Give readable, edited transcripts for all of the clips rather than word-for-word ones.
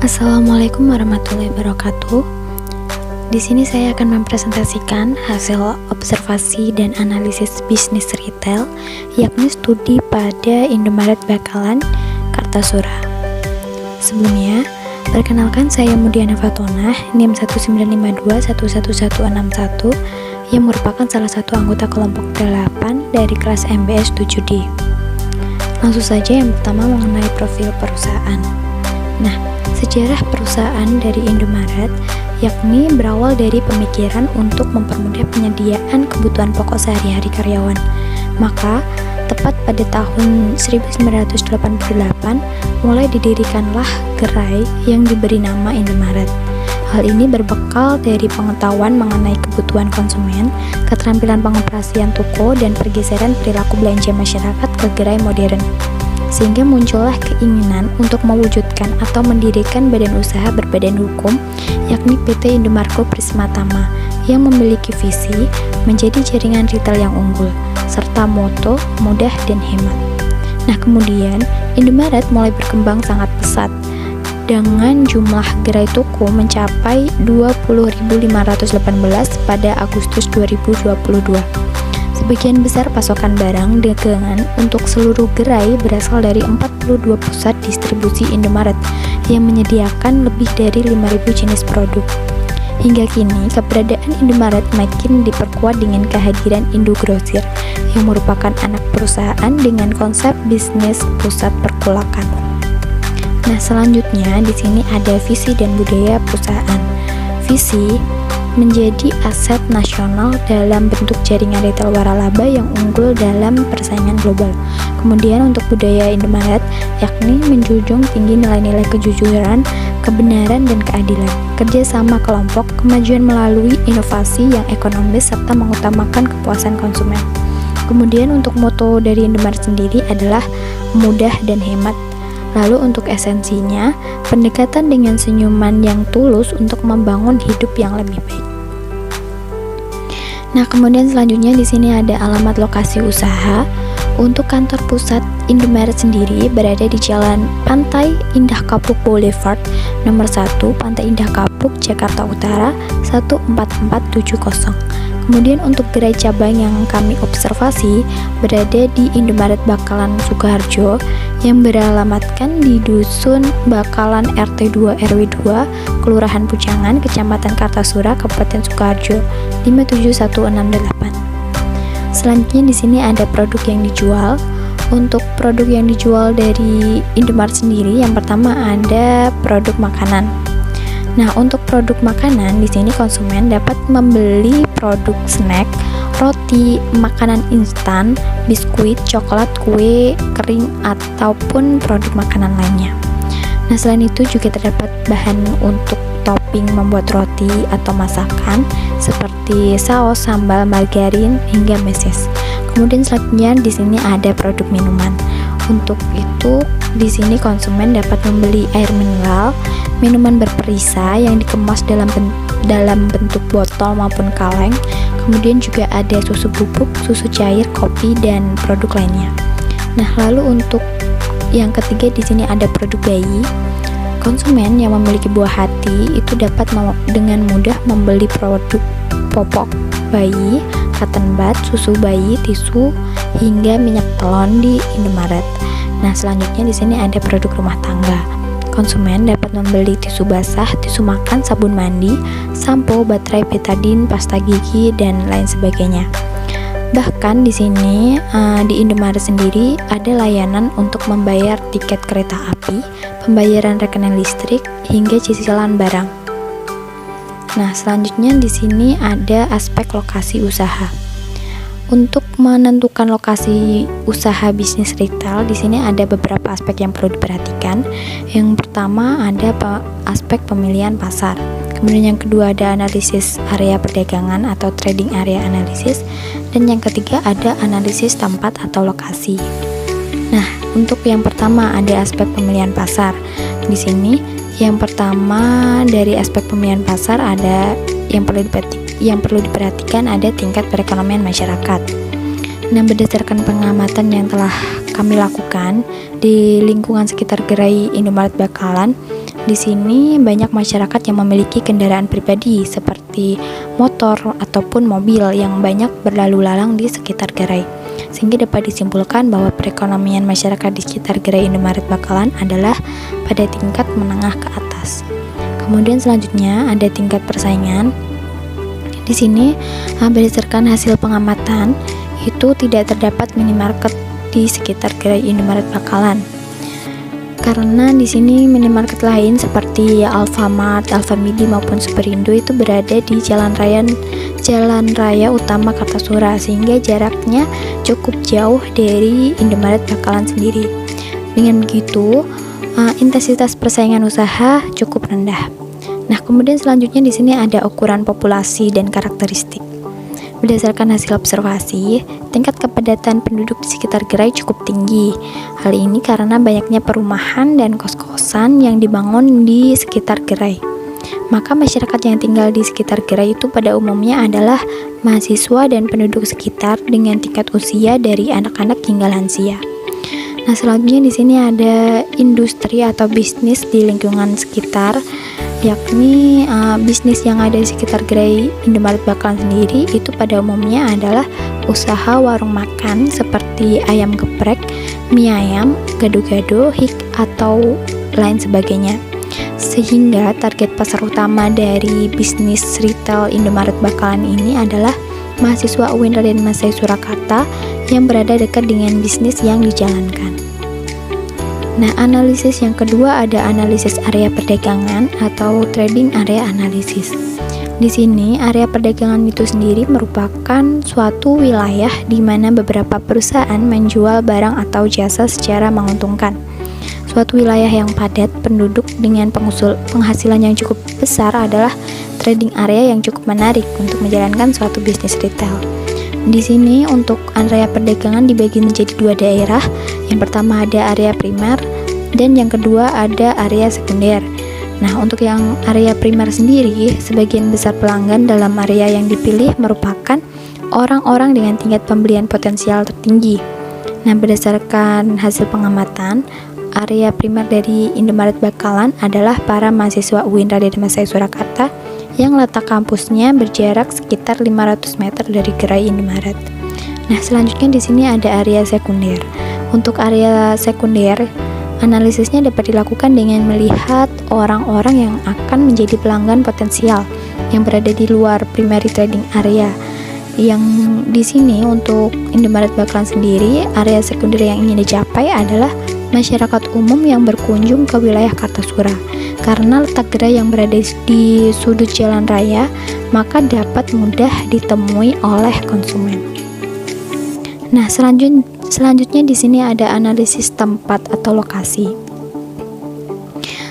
Assalamualaikum warahmatullahi wabarakatuh. Di sini saya akan mempresentasikan hasil observasi dan analisis bisnis retail, yakni studi pada Indomaret Bakalan, Kartasura. Sebelumnya, perkenalkan saya Mudiana Fatonah, NIM 195211161 yang merupakan salah satu anggota kelompok 8 dari kelas MBS 7D. Langsung saja yang pertama mengenai profil perusahaan. Nah, sejarah perusahaan dari Indomaret yakni berawal dari pemikiran untuk mempermudah penyediaan kebutuhan pokok sehari-hari karyawan. Maka, tepat pada tahun 1988, mulai didirikanlah gerai yang diberi nama Indomaret. Hal ini berbekal dari pengetahuan mengenai kebutuhan konsumen, keterampilan pengoperasian toko, dan pergeseran perilaku belanja masyarakat ke gerai modern. Sehingga muncullah keinginan untuk mewujudkan atau mendirikan badan usaha berbadan hukum, yakni PT Indomarko Prisma Tama, yang memiliki visi menjadi jaringan retail yang unggul, serta moto mudah dan hemat. Nah, kemudian Indomaret mulai berkembang sangat pesat, dengan jumlah gerai toko mencapai 20.518 pada Agustus 2022. Sebagian besar pasokan barang dagangan untuk seluruh gerai berasal dari 42 pusat distribusi Indomaret yang menyediakan lebih dari 5.000 jenis produk. Hingga kini, keberadaan Indomaret makin diperkuat dengan kehadiran Indogrosir yang merupakan anak perusahaan dengan konsep bisnis pusat perkulakan. Nah, selanjutnya di sini ada visi dan budaya perusahaan. Visi menjadi aset nasional dalam bentuk jaringan retail waralaba yang unggul dalam persaingan global. Kemudian untuk budaya Indomaret yakni menjunjung tinggi nilai-nilai kejujuran, kebenaran, dan keadilan, kerjasama kelompok, kemajuan melalui inovasi yang ekonomis, serta mengutamakan kepuasan konsumen. Kemudian untuk moto dari Indomaret sendiri adalah mudah dan hemat. Lalu untuk esensinya, pendekatan dengan senyuman yang tulus untuk membangun hidup yang lebih baik. Nah, kemudian selanjutnya di sini ada alamat lokasi usaha. Untuk kantor pusat Indomaret sendiri berada di Jalan Pantai Indah Kapuk Boulevard nomor 1, Pantai Indah Kapuk, Jakarta Utara 14470. Kemudian untuk gerai cabang yang kami observasi berada di Indomaret Bakalan Sukoharjo yang beralamatkan di Dusun Bakalan RT 2 RW 2, Kelurahan Pujangan, Kecamatan Kartasura, Kabupaten Sukoharjo 57168. Selanjutnya di sini ada produk yang dijual. Untuk produk yang dijual dari Indomaret sendiri, yang pertama ada produk makanan. Nah, untuk produk makanan di sini konsumen dapat membeli produk snack, roti, makanan instan, biskuit, coklat, kue kering, ataupun produk makanan lainnya. Nah, selain itu juga terdapat bahan untuk topping membuat roti atau masakan seperti saus, sambal, margarin, hingga meses. Kemudian selanjutnya di sini ada produk minuman. Untuk itu di sini konsumen dapat membeli air mineral, minuman berperisa yang dikemas dalam bentuk botol maupun kaleng. Kemudian juga ada susu bubuk, susu cair, kopi, dan produk lainnya. Nah, lalu untuk yang ketiga di sini ada produk bayi. Konsumen yang memiliki buah hati itu dapat dengan mudah membeli produk popok bayi, cotton bud, susu bayi, tisu, hingga minyak telon di Indomaret. Nah, selanjutnya di sini ada produk rumah tangga. Konsumen dapat membeli tisu basah, tisu makan, sabun mandi, sampo, baterai, betadine, pasta gigi, dan lain sebagainya. Bahkan di sini di Indomaret sendiri ada layanan untuk membayar tiket kereta api, pembayaran rekening listrik, hingga cicilan barang. Nah, selanjutnya di sini ada aspek lokasi usaha. Untuk menentukan lokasi usaha bisnis retail, di sini ada beberapa aspek yang perlu diperhatikan. Yang pertama ada aspek pemilihan pasar. Kemudian yang kedua ada analisis area perdagangan atau trading area analisis, dan yang ketiga ada analisis tempat atau lokasi. Nah, untuk yang pertama ada aspek pemilihan pasar. Di sini yang pertama dari aspek pemilihan pasar ada yang perlu diperhatikan ada tingkat perekonomian masyarakat. Nah, berdasarkan pengamatan yang telah kami lakukan di lingkungan sekitar gerai Indomaret Bakalan, Di sini banyak masyarakat yang memiliki kendaraan pribadi seperti motor ataupun mobil yang banyak berlalu lalang di sekitar gerai. Sehingga dapat disimpulkan bahwa perekonomian masyarakat di sekitar gerai Indomaret Bakalan adalah pada tingkat menengah ke atas. Kemudian selanjutnya ada tingkat persaingan. Di sini berdasarkan hasil pengamatan itu tidak terdapat minimarket di sekitar gerai Indomaret Bakalan. Karena di sini minimarket lain seperti Alfamart, Alfamidi maupun Superindo itu berada di Jalan Raya Utama Kartasura, sehingga jaraknya cukup jauh dari Indomaret Bakalan sendiri. Dengan begitu, intensitas persaingan usaha cukup rendah. Nah, kemudian selanjutnya di sini ada ukuran populasi dan karakteristik. Berdasarkan hasil observasi, tingkat kepadatan penduduk di sekitar gerai cukup tinggi. Hal ini karena banyaknya perumahan dan kos-kosan yang dibangun di sekitar gerai. Maka masyarakat yang tinggal di sekitar gerai itu pada umumnya adalah mahasiswa dan penduduk sekitar dengan tingkat usia dari anak-anak hingga lansia. Nah, selanjutnya di sini ada industri atau bisnis di lingkungan sekitar, yakni bisnis yang ada di sekitar gerai Indomaret Bakalan sendiri itu pada umumnya adalah usaha warung makan seperti ayam geprek, mie ayam, gado-gado, hik atau lain sebagainya. Sehingga target pasar utama dari bisnis retail Indomaret Bakalan ini adalah mahasiswa UIN Raden Masai Surakarta yang berada dekat dengan bisnis yang dijalankan. Nah, analisis yang kedua ada analisis area perdagangan atau trading area analysis. Di sini, area perdagangan itu sendiri merupakan suatu wilayah di mana beberapa perusahaan menjual barang atau jasa secara menguntungkan. Suatu wilayah yang padat penduduk dengan penghasilan yang cukup besar adalah trading area yang cukup menarik untuk menjalankan suatu bisnis retail. Di sini untuk area perdagangan dibagi menjadi dua daerah. Yang pertama ada area primer dan yang kedua ada area sekunder. Nah, untuk yang area primer sendiri, sebagian besar pelanggan dalam area yang dipilih merupakan orang-orang dengan tingkat pembelian potensial tertinggi. Nah, berdasarkan hasil pengamatan, area primer dari Indomaret Bakalan adalah para mahasiswa UIN Raden Masai Surakarta yang letak kampusnya berjarak sekitar 500 meter dari gerai Indomaret. Nah, selanjutnya di sini ada area sekunder. Untuk area sekunder, analisisnya dapat dilakukan dengan melihat orang-orang yang akan menjadi pelanggan potensial yang berada di luar primary trading area. Yang di sini untuk Indomaret Bakalan sendiri, area sekunder yang ingin dicapai adalah masyarakat umum yang berkunjung ke wilayah Kartasura. Karena letak gerai yang berada di sudut jalan raya, maka dapat mudah ditemui oleh konsumen. Nah, selanjutnya di sini ada analisis tempat atau lokasi.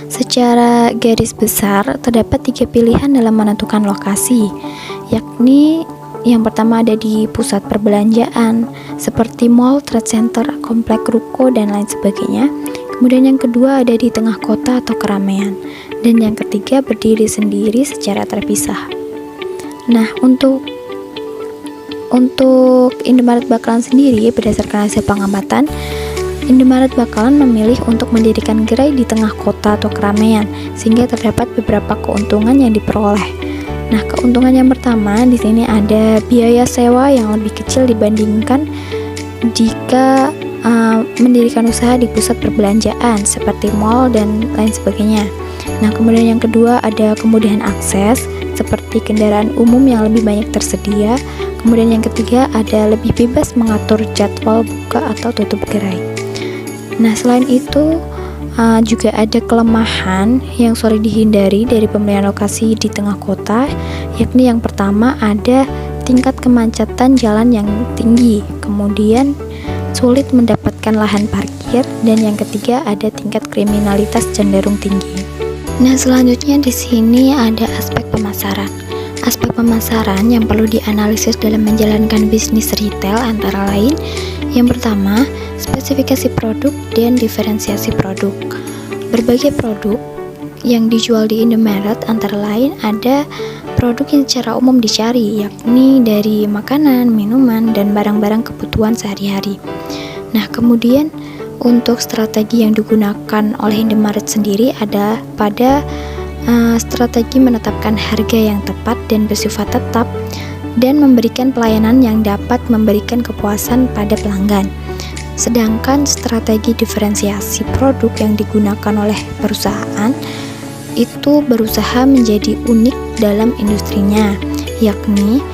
Secara garis besar, terdapat 3 pilihan dalam menentukan lokasi, yakni yang pertama ada di pusat perbelanjaan, seperti mall, trade center, komplek ruko, dan lain sebagainya. Kemudian yang kedua ada di tengah kota atau keramaian. Dan yang ketiga berdiri sendiri secara terpisah. Nah, untuk Indomaret Bakalan sendiri, berdasarkan hasil pengamatan, Indomaret Bakalan memilih untuk mendirikan gerai di tengah kota atau keramaian, sehingga terdapat beberapa keuntungan yang diperoleh. Nah, keuntungan yang pertama di sini ada biaya sewa yang lebih kecil dibandingkan jika mendirikan usaha di pusat perbelanjaan seperti mall dan lain sebagainya. Nah, kemudian yang kedua ada kemudahan akses seperti kendaraan umum yang lebih banyak tersedia. Kemudian yang ketiga ada lebih bebas mengatur jadwal buka atau tutup gerai. Nah, selain itu juga ada kelemahan yang sulit dihindari dari pemilihan lokasi di tengah kota, yakni yang pertama ada tingkat kemacetan jalan yang tinggi, kemudian sulit mendapatkan lahan parkir, dan yang ketiga ada tingkat kriminalitas cenderung tinggi. Nah, selanjutnya di sini ada aspek pemasaran. Aspek pemasaran yang perlu dianalisis dalam menjalankan bisnis retail antara lain, yang pertama, spesifikasi produk dan diferensiasi produk. Berbagai produk yang dijual di Indomaret antara lain ada produk yang secara umum dicari, yakni dari makanan, minuman, dan barang-barang kebutuhan sehari-hari. Nah, kemudian Untuk strategi yang digunakan oleh Indomaret sendiri ada pada strategi menetapkan harga yang tepat dan bersifat tetap dan memberikan pelayanan yang dapat memberikan kepuasan pada pelanggan. Sedangkan strategi diferensiasi produk yang digunakan oleh perusahaan itu berusaha menjadi unik dalam industrinya, yakni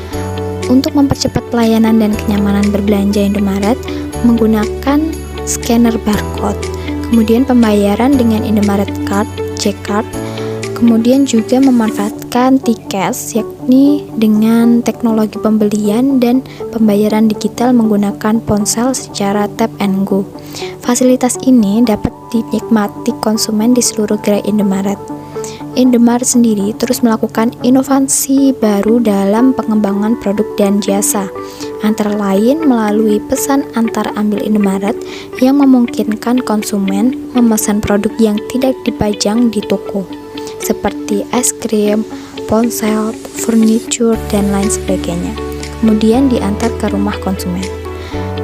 untuk mempercepat pelayanan dan kenyamanan berbelanja Indomaret menggunakan scanner barcode, kemudian pembayaran dengan Indomaret Card, C-Card, kemudian juga memanfaatkan T-Cash, yakni dengan teknologi pembelian dan pembayaran digital menggunakan ponsel secara tap and go. Fasilitas ini dapat dinikmati konsumen di seluruh gerai Indomaret. Indomaret sendiri terus melakukan inovasi baru dalam pengembangan produk dan jasa, antara lain melalui pesan antar ambil Indomaret yang memungkinkan konsumen memesan produk yang tidak dipajang di toko, seperti es krim, ponsel, furniture, dan lain sebagainya. Kemudian diantar ke rumah konsumen.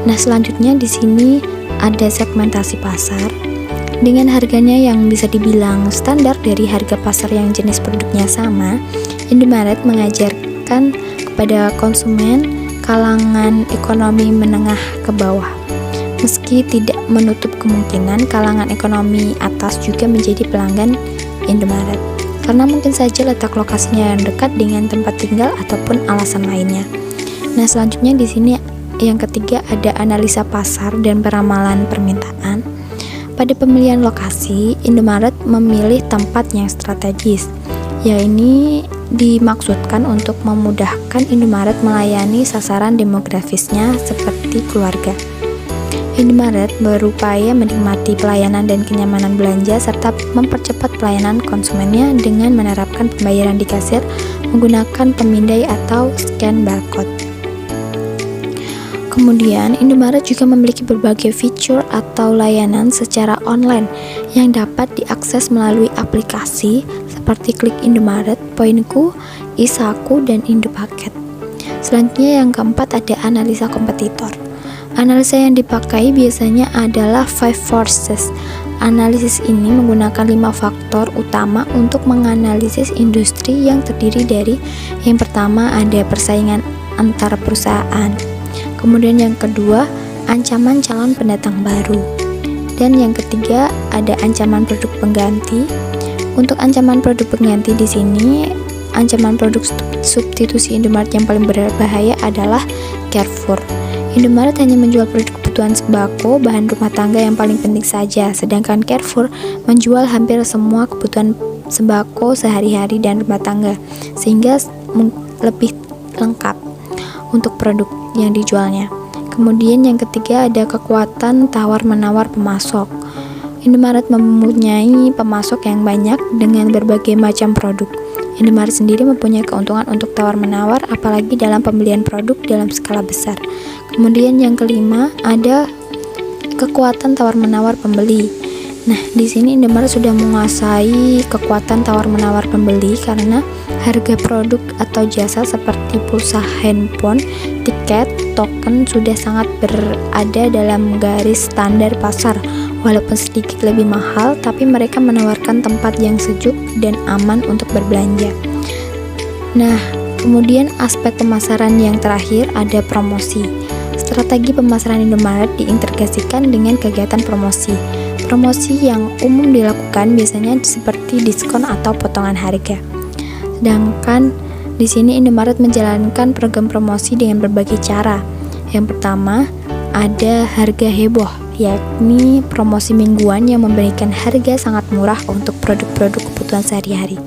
Nah, selanjutnya di sini ada segmentasi pasar. Dengan harganya yang bisa dibilang standar dari harga pasar yang jenis produknya sama, Indomaret mengajarkan kepada konsumen kalangan ekonomi menengah ke bawah. Meski tidak menutup kemungkinan kalangan ekonomi atas juga menjadi pelanggan Indomaret, karena mungkin saja letak lokasinya yang dekat dengan tempat tinggal ataupun alasan lainnya. Nah, selanjutnya di sini yang ketiga ada analisa pasar dan peramalan permintaan. Pada pemilihan lokasi, Indomaret memilih tempat yang strategis. Ya, ini dimaksudkan untuk memudahkan Indomaret melayani sasaran demografisnya seperti keluarga. Indomaret berupaya menikmati pelayanan dan kenyamanan belanja serta mempercepat pelayanan konsumennya dengan menerapkan pembayaran di kasir menggunakan pemindai atau scan barcode. Kemudian, Indomaret juga memiliki berbagai fitur atau layanan secara online yang dapat diakses melalui aplikasi seperti Klik Indomaret, Poinku, Isaku, dan Indopaket. Selanjutnya yang keempat ada analisa kompetitor. Analisa yang dipakai biasanya adalah 5 forces. Analisis ini menggunakan 5 faktor utama untuk menganalisis industri yang terdiri dari yang pertama ada persaingan antar perusahaan. Kemudian yang kedua, ancaman calon pendatang baru. Dan yang ketiga ada ancaman produk pengganti. Untuk ancaman produk pengganti di sini, ancaman produk substitusi Indomaret yang paling berbahaya adalah Carrefour. Indomaret hanya menjual produk kebutuhan sembako, bahan rumah tangga yang paling penting saja, sedangkan Carrefour menjual hampir semua kebutuhan sembako sehari-hari dan rumah tangga, sehingga lebih lengkap untuk produk yang dijualnya. Kemudian yang ketiga ada kekuatan tawar-menawar pemasok. Indomaret mempunyai pemasok yang banyak dengan berbagai macam produk. Indomaret sendiri mempunyai keuntungan untuk tawar-menawar, apalagi dalam pembelian produk dalam skala besar. Kemudian yang kelima ada kekuatan tawar-menawar pembeli. Nah, di sini Indomaret sudah menguasai kekuatan tawar-menawar pembeli karena harga produk atau jasa seperti pulsa handphone, tiket, token sudah sangat berada dalam garis standar pasar. Walaupun sedikit lebih mahal, tapi mereka menawarkan tempat yang sejuk dan aman untuk berbelanja. Nah, kemudian aspek pemasaran yang terakhir ada promosi. Strategi pemasaran Indomaret diintegrasikan dengan kegiatan promosi. Promosi yang umum dilakukan biasanya seperti diskon atau potongan harga. Sedangkan di sini Indomaret menjalankan program promosi dengan berbagai cara. Yang pertama, ada harga heboh, yakni promosi mingguan yang memberikan harga sangat murah untuk produk-produk kebutuhan sehari-hari.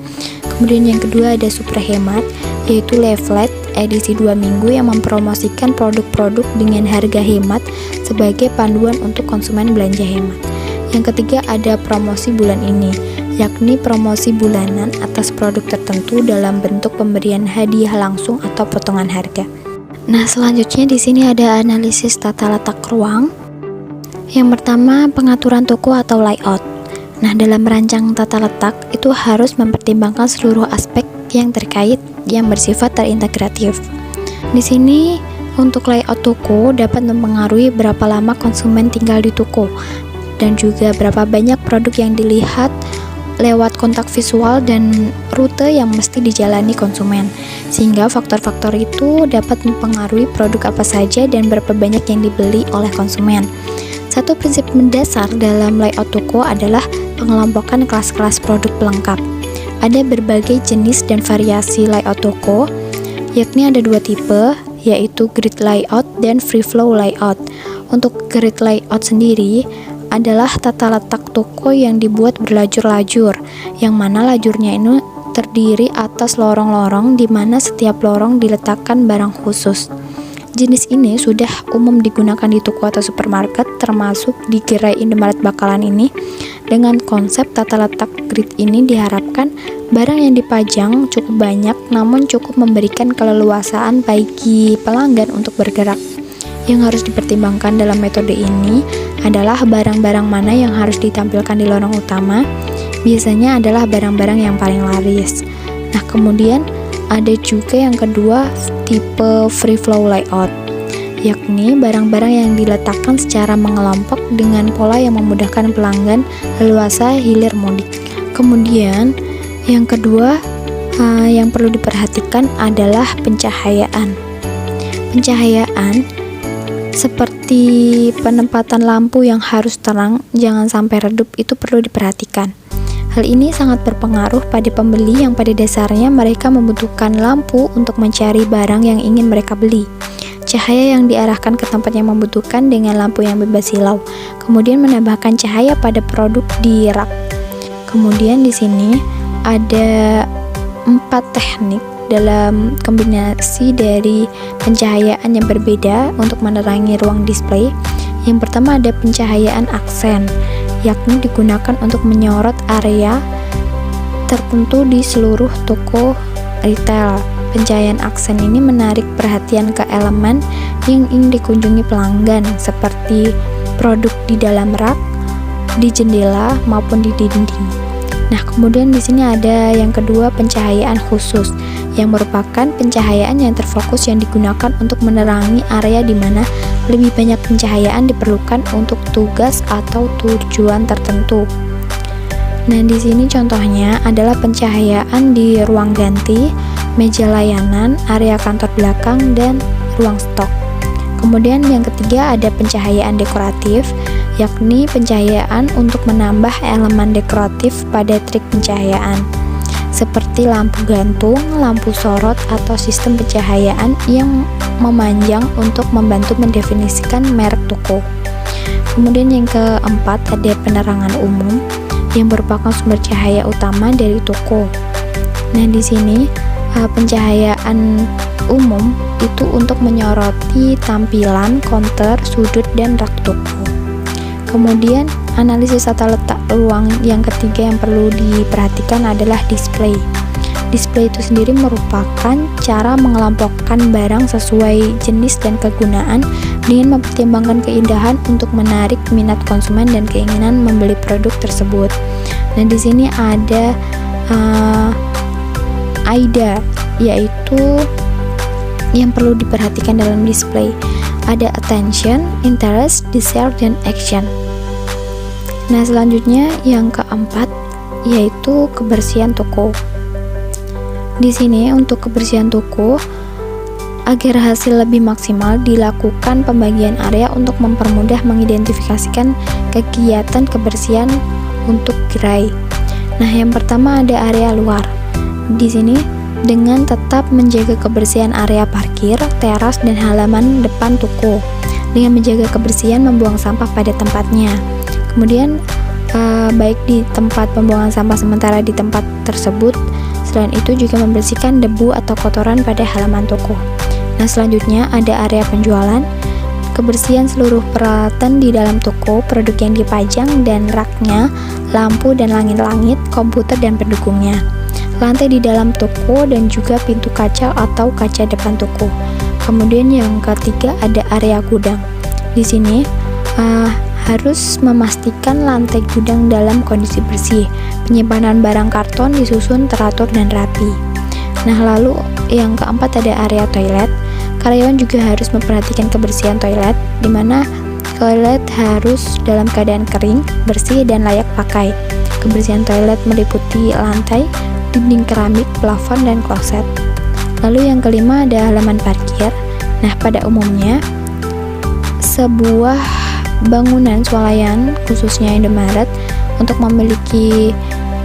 Kemudian yang kedua ada super hemat, yaitu leaflet edisi 2 minggu yang mempromosikan produk-produk dengan harga hemat sebagai panduan untuk konsumen belanja hemat. Yang ketiga ada promosi bulan ini, yakni promosi bulanan atas produk tertentu dalam bentuk pemberian hadiah langsung atau potongan harga. Nah, selanjutnya di sini ada analisis tata letak ruang. Yang pertama, pengaturan toko atau layout. Nah, dalam merancang tata letak itu harus mempertimbangkan seluruh aspek yang terkait yang bersifat terintegratif. Di sini untuk layout toko dapat mempengaruhi berapa lama konsumen tinggal di toko. dan juga berapa banyak produk yang dilihat lewat kontak visual dan rute yang mesti dijalani konsumen, sehingga faktor-faktor itu dapat mempengaruhi produk apa saja dan berapa banyak yang dibeli oleh konsumen. Satu prinsip mendasar dalam layout toko adalah pengelompokan kelas-kelas produk pelengkap. Ada berbagai jenis dan variasi layout toko, yakni ada 2 tipe, yaitu grid layout dan free flow layout. Untuk grid layout sendiri adalah tata letak toko yang dibuat berlajur-lajur, yang mana lajurnya ini terdiri atas lorong-lorong di mana setiap lorong diletakkan barang khusus. Jenis ini sudah umum digunakan di toko atau supermarket, termasuk di gerai Indomaret Bakalan ini. Dengan konsep tata letak grid ini diharapkan barang yang dipajang cukup banyak, namun cukup memberikan keleluasaan bagi pelanggan untuk bergerak. Yang harus dipertimbangkan dalam metode ini adalah barang-barang mana yang harus ditampilkan di lorong utama. Biasanya adalah barang-barang yang paling laris. Nah, kemudian ada juga yang kedua, tipe free flow layout, yakni barang-barang yang diletakkan secara mengelompok dengan pola yang memudahkan pelanggan leluasa hilir mudik. Kemudian yang kedua yang perlu diperhatikan adalah pencahayaan. Pencahayaan seperti penempatan lampu yang harus terang, jangan sampai redup, itu perlu diperhatikan. Hal ini sangat berpengaruh pada pembeli yang pada dasarnya mereka membutuhkan lampu untuk mencari barang yang ingin mereka beli. Cahaya yang diarahkan ke tempat yang membutuhkan dengan lampu yang bebas silau, kemudian menambahkan cahaya pada produk di rak. Kemudian di sini ada 4 teknik dalam kombinasi dari pencahayaan yang berbeda untuk menerangi ruang display. Yang pertama ada pencahayaan aksen, yakni digunakan untuk menyorot area tertentu di seluruh toko retail. Pencahayaan aksen ini menarik perhatian ke elemen yang ingin dikunjungi pelanggan, seperti produk di dalam rak, di jendela, maupun di dinding. Nah, kemudian di sini ada yang kedua, pencahayaan khusus, yang merupakan pencahayaan yang terfokus yang digunakan untuk menerangi area di mana lebih banyak pencahayaan diperlukan untuk tugas atau tujuan tertentu. Nah, di sini contohnya adalah pencahayaan di ruang ganti, meja layanan, area kantor belakang, dan ruang stok. Kemudian yang ketiga ada pencahayaan dekoratif, yakni pencahayaan untuk menambah elemen dekoratif pada trik pencahayaan, seperti lampu gantung, lampu sorot, atau sistem pencahayaan yang memanjang untuk membantu mendefinisikan merek toko. Kemudian yang keempat ada penerangan umum, yang merupakan sumber cahaya utama dari toko. Nah, di sini pencahayaan umum itu untuk menyoroti tampilan, counter, sudut, dan rak toko. Kemudian analisis tata letak ruang yang ketiga yang perlu diperhatikan adalah display. Display itu sendiri merupakan cara mengelompokkan barang sesuai jenis dan kegunaan dengan mempertimbangkan keindahan untuk menarik minat konsumen dan keinginan membeli produk tersebut. Nah, di sini ada AIDA, yaitu yang perlu diperhatikan dalam display. Ada attention, interest, desire, dan action. Nah, selanjutnya yang keempat yaitu kebersihan toko. Di sini untuk kebersihan toko, agar hasil lebih maksimal dilakukan pembagian area untuk mempermudah mengidentifikasikan kegiatan kebersihan untuk gerai. Nah, yang pertama ada area luar. Di sini dengan tetap menjaga kebersihan area parkir, teras, dan halaman depan toko, dengan menjaga kebersihan membuang sampah pada tempatnya. Kemudian baik di tempat pembuangan sampah sementara di tempat tersebut, selain itu juga membersihkan debu atau kotoran pada halaman toko. Nah, selanjutnya ada area penjualan, kebersihan seluruh peralatan di dalam toko, produk yang dipajang dan raknya, lampu dan langit-langit, komputer dan pendukungnya, lantai di dalam toko, dan juga pintu kaca atau kaca depan toko. Kemudian yang ketiga ada area gudang. Di sini harus memastikan lantai gudang dalam kondisi bersih, penyimpanan barang karton disusun teratur dan rapi. Nah, lalu yang keempat ada area toilet. Karyawan juga harus memperhatikan kebersihan toilet, di mana Toilet harus dalam keadaan kering, bersih, dan layak pakai. Kebersihan toilet meliputi lantai, dinding keramik, plafon, dan kloset. Lalu yang kelima ada halaman parkir. Nah, pada umumnya sebuah bangunan swalayan, khususnya Indomaret, untuk memiliki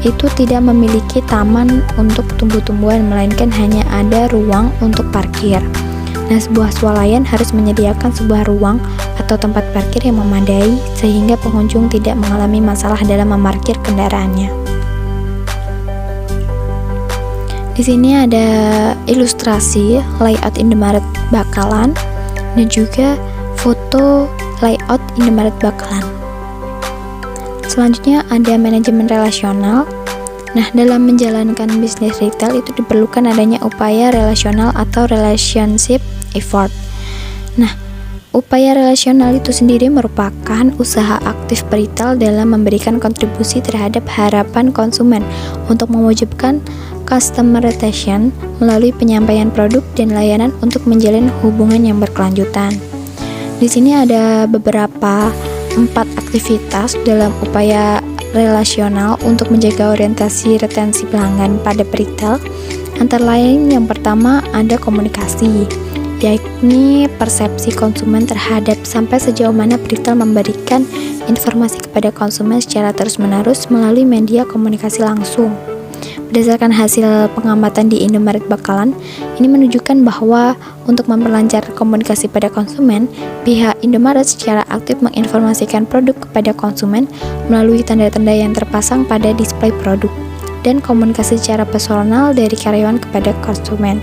itu tidak memiliki taman untuk tumbuh-tumbuhan, melainkan hanya ada ruang untuk parkir. Nah, sebuah swalayan harus menyediakan sebuah ruang atau tempat parkir yang memadai sehingga pengunjung tidak mengalami masalah dalam memarkir kendaraannya. Di sini ada ilustrasi layout Indomaret Bakalan dan juga foto layout Indomaret Bakalan. Selanjutnya ada manajemen relasional. Nah, dalam menjalankan bisnis retail itu diperlukan adanya upaya relasional atau relationship effort. Nah, upaya relasional itu sendiri merupakan usaha aktif retail dalam memberikan kontribusi terhadap harapan konsumen untuk mewujudkan customer retention melalui penyampaian produk dan layanan untuk menjalin hubungan yang berkelanjutan. Di sini ada beberapa 4 aktivitas dalam upaya relasional untuk menjaga orientasi retensi pelanggan pada retail. Antara lain yang pertama ada komunikasi, yakni persepsi konsumen terhadap sampai sejauh mana retail memberikan informasi kepada konsumen secara terus-menerus melalui media komunikasi langsung. Berdasarkan hasil pengamatan di Indomaret Bakalan, ini menunjukkan bahwa untuk memperlancar komunikasi pada konsumen, pihak Indomaret secara aktif menginformasikan produk kepada konsumen melalui tanda-tanda yang terpasang pada display produk dan komunikasi secara personal dari karyawan kepada konsumen.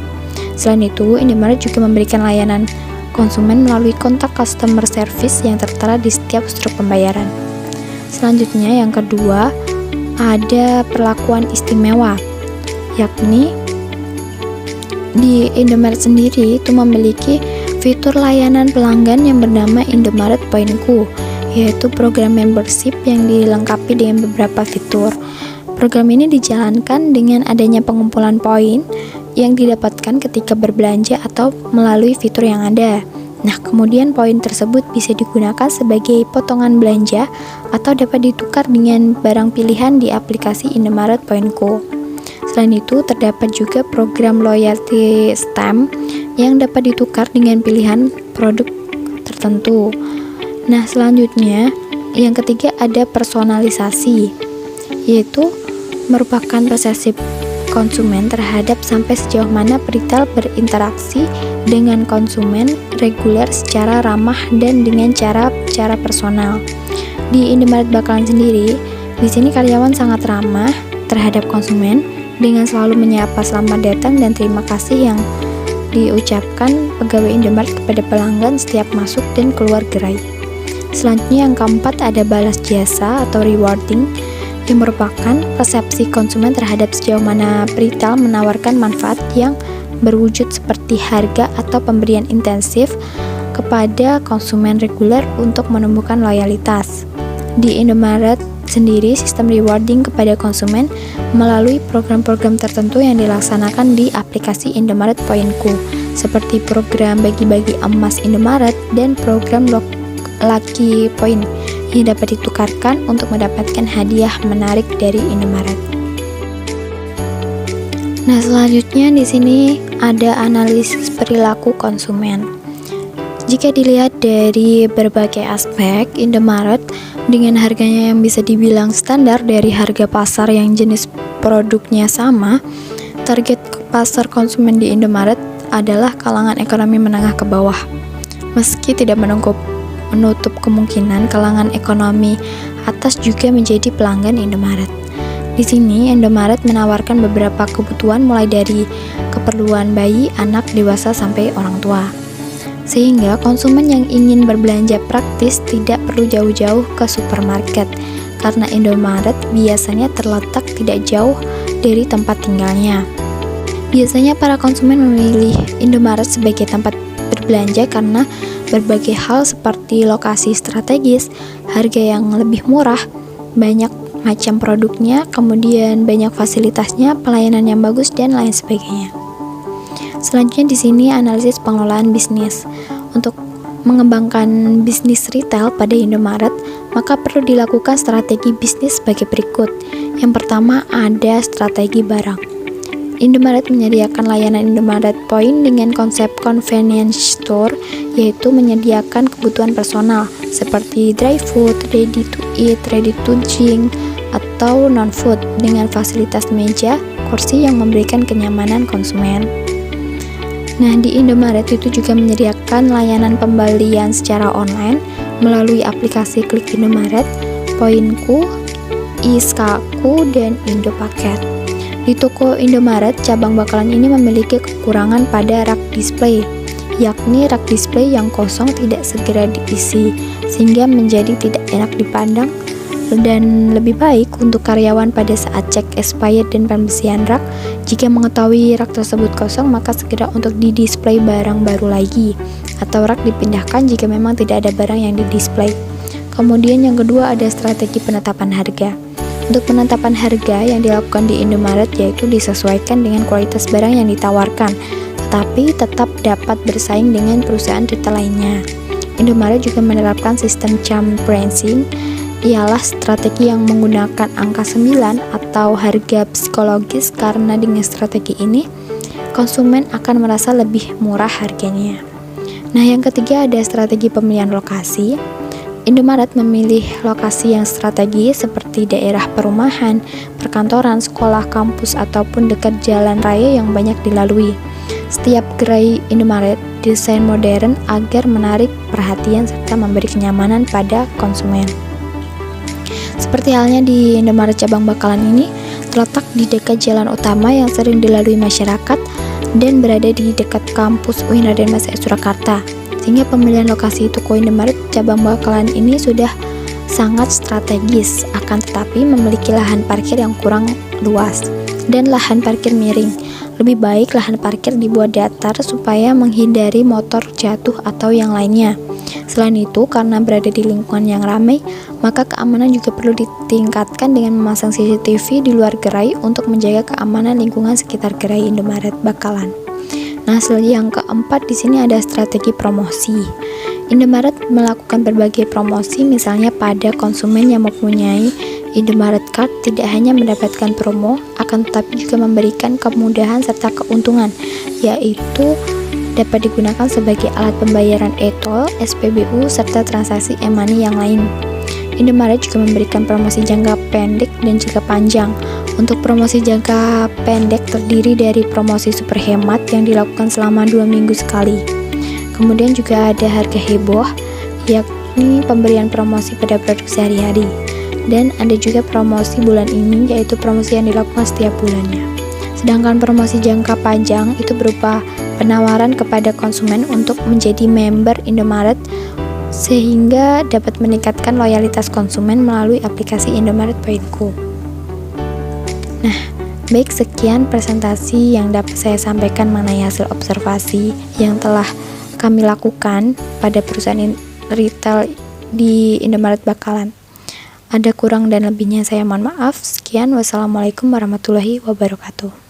Selain itu, Indomaret juga memberikan layanan konsumen melalui kontak customer service yang tertera di setiap struk pembayaran. Selanjutnya, yang kedua, ada perlakuan istimewa, yakni di Indomaret sendiri itu memiliki fitur layanan pelanggan yang bernama Indomaret Poinku, yaitu program membership yang dilengkapi dengan beberapa fitur. Program ini dijalankan dengan adanya pengumpulan poin yang didapatkan ketika berbelanja atau melalui fitur yang ada. Nah, kemudian poin tersebut bisa digunakan sebagai potongan belanja atau dapat ditukar dengan barang pilihan di aplikasi Indomaret Poinku. Selain itu, terdapat juga program loyalty stamp yang dapat ditukar dengan pilihan produk tertentu. Nah, selanjutnya yang ketiga ada personalisasi, yaitu merupakan persepsi konsumen terhadap sampai sejauh mana retail berinteraksi dengan konsumen reguler secara ramah dan dengan cara personal. Di Indomaret Bakalan sendiri, di sini karyawan sangat ramah terhadap konsumen dengan selalu menyapa selamat datang dan terima kasih yang diucapkan pegawai Indomaret kepada pelanggan setiap masuk dan keluar gerai. Selanjutnya yang keempat ada balas jasa atau rewarding, yang merupakan persepsi konsumen terhadap sejauh mana retail menawarkan manfaat yang berwujud seperti harga atau pemberian intensif kepada konsumen reguler untuk menumbuhkan loyalitas. Di Indomaret sendiri, sistem rewarding kepada konsumen melalui program-program tertentu yang dilaksanakan di aplikasi Indomaret Poinku, seperti program bagi-bagi emas Indomaret dan program Lucky Point yang dapat ditukarkan untuk mendapatkan hadiah menarik dari Indomaret. Nah, selanjutnya di sini ada analisis perilaku konsumen. Jika dilihat dari berbagai aspek, Indomaret dengan harganya yang bisa dibilang standar dari harga pasar yang jenis produknya sama, target pasar konsumen di Indomaret adalah kalangan ekonomi menengah ke bawah. Meski tidak menutup kemungkinan kalangan ekonomi atas juga menjadi pelanggan Indomaret. Di sini Indomaret menawarkan beberapa kebutuhan mulai dari keperluan bayi, anak, dewasa sampai orang tua. Sehingga konsumen yang ingin berbelanja praktis tidak perlu jauh-jauh ke supermarket karena Indomaret biasanya terletak tidak jauh dari tempat tinggalnya. Biasanya para konsumen memilih Indomaret sebagai tempat berbelanja karena berbagai hal seperti lokasi strategis, harga yang lebih murah, banyak macam produknya, kemudian banyak fasilitasnya, pelayanan yang bagus dan lain sebagainya. Selanjutnya di sini analisis pengelolaan bisnis. Untuk mengembangkan bisnis retail pada Indomaret, maka perlu dilakukan strategi bisnis sebagai berikut. Yang pertama ada strategi barang. Indomaret menyediakan layanan Indomaret Point dengan konsep convenience store, yaitu menyediakan kebutuhan personal seperti dry food, ready to eat, ready to drink, atau non-food dengan fasilitas meja, kursi yang memberikan kenyamanan konsumen. Nah, di Indomaret itu juga menyediakan layanan pembelian secara online melalui aplikasi Klik Indomaret, Poinku, Iskaku, dan Indopaket. Di toko Indomaret, cabang Bakalan ini memiliki kekurangan pada rak display, yakni rak display yang kosong tidak segera diisi, sehingga menjadi tidak enak dipandang, dan lebih baik untuk karyawan pada saat cek expired dan pembersihan rak. Jika mengetahui rak tersebut kosong, maka segera untuk di-display barang baru lagi, atau rak dipindahkan jika memang tidak ada barang yang di-display. Kemudian yang kedua ada strategi penetapan harga. Untuk penetapan harga yang dilakukan di Indomaret yaitu disesuaikan dengan kualitas barang yang ditawarkan, tetapi tetap dapat bersaing dengan perusahaan retail lainnya. Indomaret juga menerapkan sistem charm pricing, ialah strategi yang menggunakan angka 9 atau harga psikologis, karena dengan strategi ini konsumen akan merasa lebih murah harganya. Nah, yang ketiga ada strategi pemilihan lokasi. Indomaret memilih lokasi yang strategis seperti daerah perumahan, perkantoran, sekolah, kampus, ataupun dekat jalan raya yang banyak dilalui. Setiap gerai Indomaret desain modern agar menarik perhatian serta memberi kenyamanan pada konsumen. Seperti halnya di Indomaret cabang Bakalan ini, terletak di dekat jalan utama yang sering dilalui masyarakat dan berada di dekat kampus UIN Raden Mas Surakarta. Sehingga pemilihan lokasi toko Indomaret cabang Bakalan ini sudah sangat strategis, akan tetapi memiliki lahan parkir yang kurang luas dan lahan parkir miring. Lebih baik lahan parkir dibuat datar supaya menghindari motor jatuh atau yang lainnya. Selain itu, karena berada di lingkungan yang ramai, maka keamanan juga perlu ditingkatkan dengan memasang CCTV di luar gerai untuk menjaga keamanan lingkungan sekitar gerai Indomaret Bakalan. Nah, selanjutnya yang keempat di sini ada strategi promosi. Indomaret melakukan berbagai promosi, misalnya pada konsumen yang mempunyai Indomaret Card tidak hanya mendapatkan promo, akan tetapi juga memberikan kemudahan serta keuntungan, yaitu dapat digunakan sebagai alat pembayaran e-tol, SPBU, serta transaksi e-money yang lain. Indomaret juga memberikan promosi jangka pendek dan jangka panjang. Untuk promosi jangka pendek terdiri dari promosi super hemat yang dilakukan selama 2 minggu sekali. Kemudian juga ada harga heboh, yakni pemberian promosi pada produk sehari-hari. Dan ada juga promosi bulan ini, yaitu promosi yang dilakukan setiap bulannya. Sedangkan promosi jangka panjang itu berupa penawaran kepada konsumen untuk menjadi member Indomaret, sehingga dapat meningkatkan loyalitas konsumen melalui aplikasi Indomaret Poinku. Nah, baik, sekian presentasi yang dapat saya sampaikan mengenai hasil observasi yang telah kami lakukan pada perusahaan retail di Indomaret Bakalan. Ada kurang dan lebihnya saya mohon maaf. Sekian, wassalamualaikum warahmatullahi wabarakatuh.